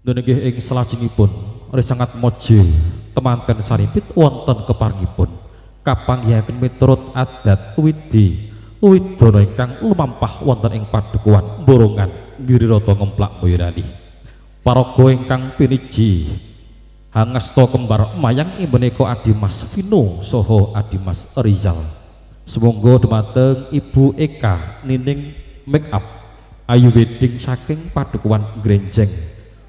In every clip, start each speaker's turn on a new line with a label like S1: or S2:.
S1: Nggih ing salajengipun sangat moje temanten saripit wonten keparengipun kapanggihaken miturut adat widana ingkang lumampah wonten ing padukuhan Borongan Girirata Ngemplak Boyolali. Paraga ingkang piniji hangesta kembar mayang menika Adimas Vino saha Adimas Rizal. Sumangga dumateng Ibu Eka Nining Make Up Ayu Wedding saking padukuhan Grenjeng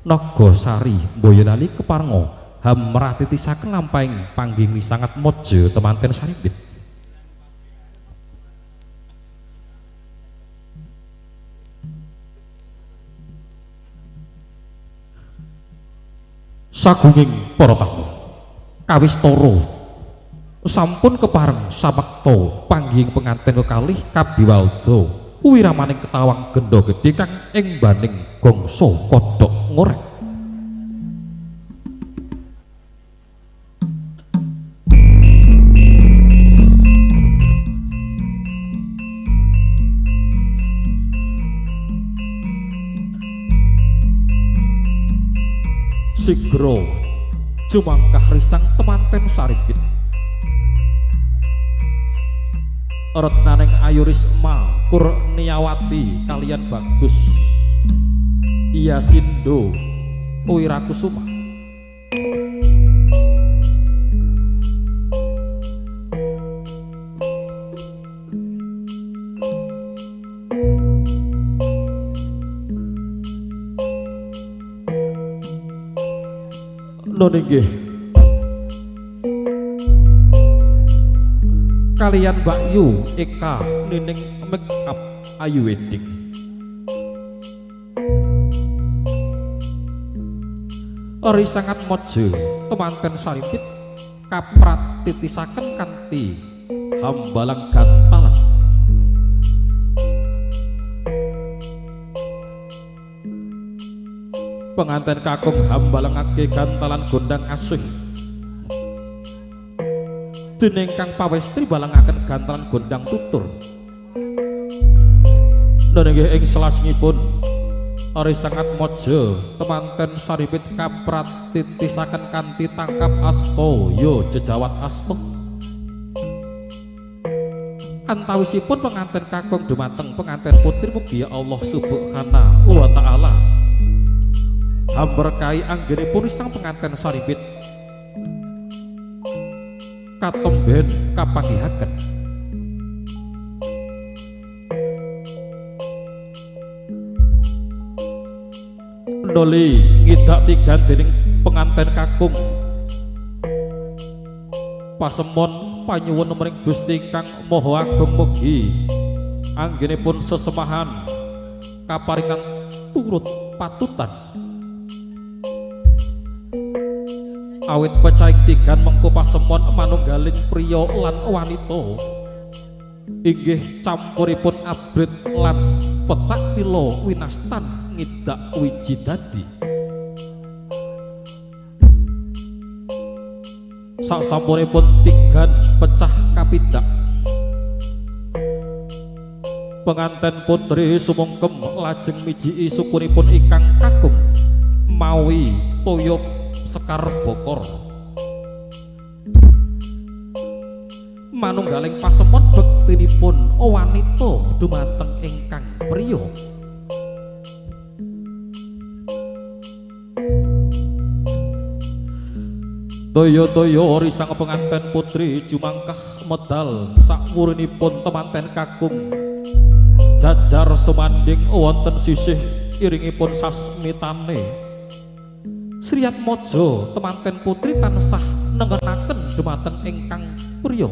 S1: Nagosari Boyolali keparenga hamratitisaken lampahing panggih sangat mojo temanten saripit. Sagunging para tamu kawistara sampun kepareng samekta panggihing penganten kekalih kabiwalda wiramaning ketawang gendha gedhe kang ing baning gangsa kodhok ngorek. Sigro jumangkah risang temanten saripit retnaning Ayu Risma Kurniawati kalian Bagus Yasindo Wirakusuma. Nggih kalian Mbak Yu Eka Nining Make Up Ayu Wedding. Ori sangat mojo temanten saripit kapratitisaken kanthi hambalang gantalan. Penganten kakung hambalangake gantalan gondang asing dening kang pawestri balangaken gantalan gondang tutur. Nggih ing salajengipun ari sangat mojo temanten saripit kapratitisaken kanthi tangkap asta ya jejawat asta. Antawisipun penganten kakung dumateng penganten putri mugi Allah Subhanahu wa taala hamberkahi anggenipun sang penganten saripit katemben kapanggihaken nuli ngidak tigan dening penganten kakung pasemon panyuwun mring Gusti kang Maha Agung mugi anggenipun sesemahan kaparingan turut patutan awit pecaing tigan mengko pasemon manunggaling priya lan wanita inggih campuripun abrit lan petak pila winastan ngidak wiji dadi. Sasampunipun tigan pecah kapidak penganten putri sumungkem lajeng mijiki sukunipun ingkang kakung mawi toya Sekar Bokor manunggaling pasemon bektinipun wanita dumateng ingkang priya. Toya-toya risang penganten putri jumangkah medal sakwurinipun temanten kakung jajar sumanding wonten sisih iringipun sasmitane Sriat mojo temanten putri tansah nengenaken dumateng ingkang priya.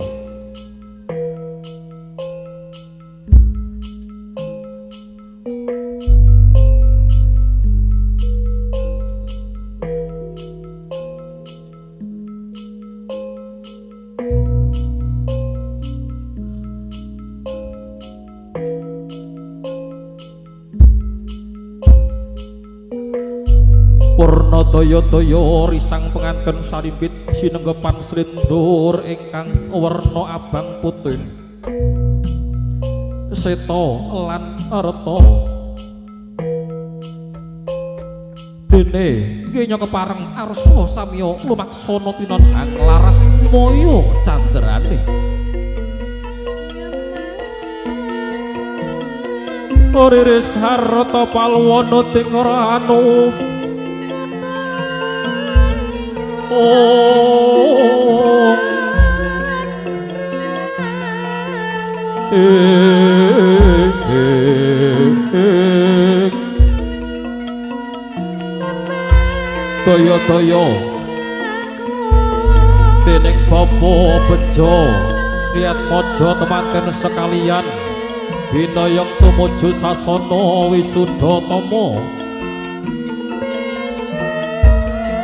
S1: Purna daya-daya risang penganten saripit sinenggepan slindur ingkang werna abang putih seta lan reta dene ngenya kepareng arsa samiya lumaksana tinandhang laras moyo candrane Riris harta palwana ting ranu Toyo-toyo dening Bapa Bejo Sriat Maja temanten sekalian binayang tumuju sasana Wisudhatama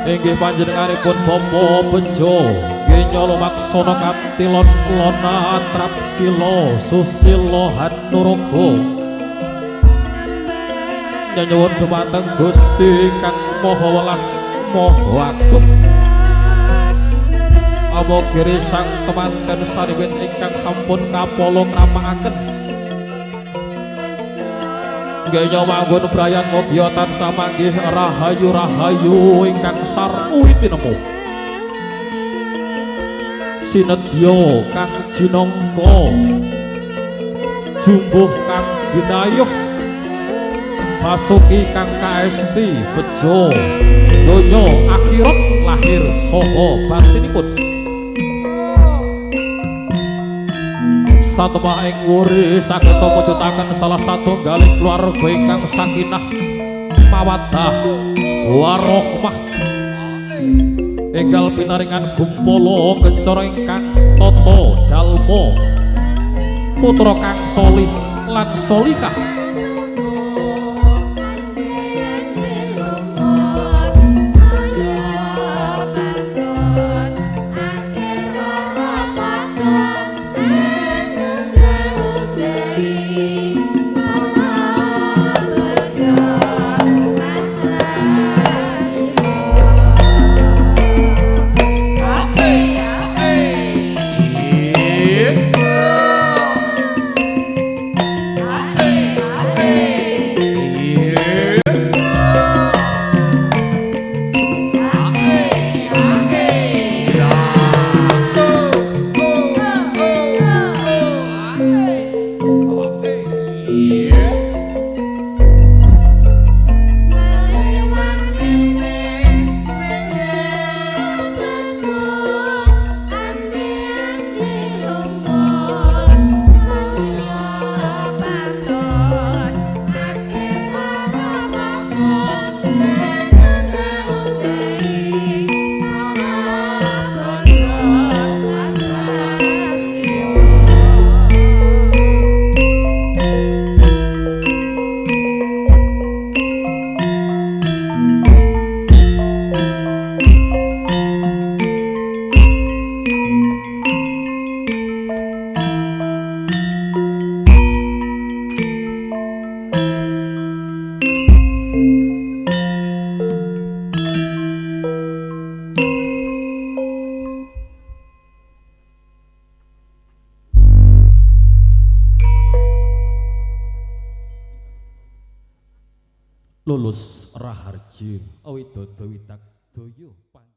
S1: inggih panjenenganipun Bapa Bejo ngenya lumaksana kanthi lona atrap sila susila hanuraga nyuwun dumateng Gusti kang Maha Welas Maha Agung Amogiri sang temanten sariwit ingkang sampun kapala ngramangaken ngenya manggon brayan mogia tansah manggih rahayu-rahayu ingkang sarwi tinemu sinedya kang jinangka jumbuh kang ginayuh masuki kang kaesti bejo donya akhirat lahir saha batinipun satemah ing wuri saged mujudaken salah satunggaling keluarga ingkang sakinah mawaddah warahmah enggal pinaringan gumpala kencana ingkang tata jalma putra kang solih lan solihah lulus raharji awidodo widak doyo